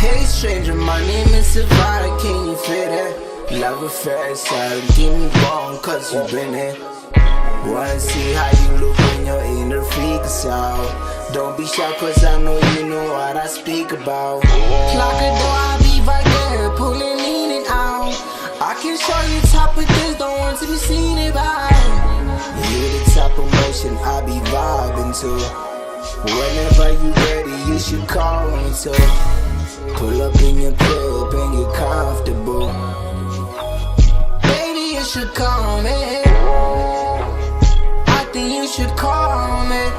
Hey stranger, my name is Savannah, can you feel that? Love affair side, get me wrong cause you been it. Wanna see how you look when your inner freak is out. Don't be shy cause I know you know what I speak about. Clock a door, I'll be right there, pulling, leaning out. I can show you top of this, don't want to be seen it by. You the type of motion I be vibing to. Whenever you ready, you should call me to. Pull up in your crib and get comfortable. Baby, you should call me. I think you should call me.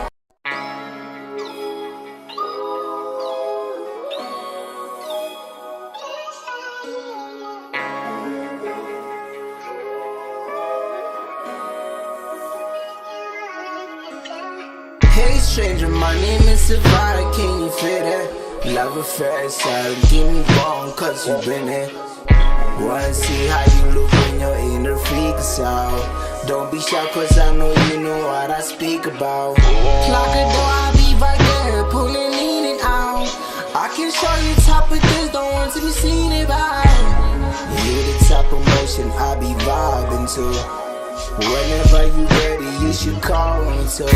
Hey stranger, my name is Savannah, can you feel that? Love affair side, get me wrong cause you been it. Wanna see how you look when your inner freak is out. Don't be shy cause I know you know what I speak about. Clock a door, I'll be right there, pulling, leaning out. I can show you top of this, don't want to be seen it by. You the type of motion I be vibing to. Whenever you ready, you should call me to.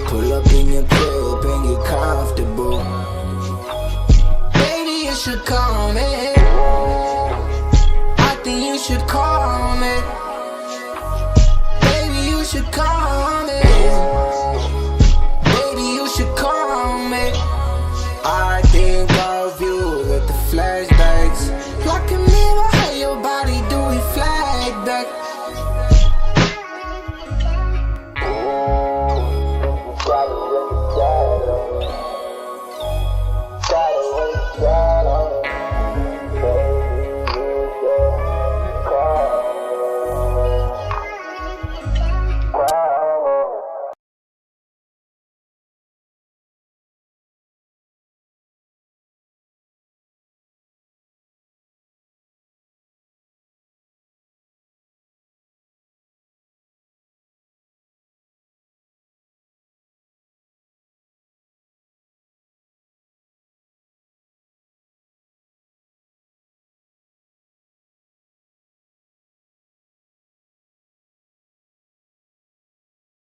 Pull up in your crib and get comfortable. Baby, you should call me. I think you should call me. Baby, you should call me.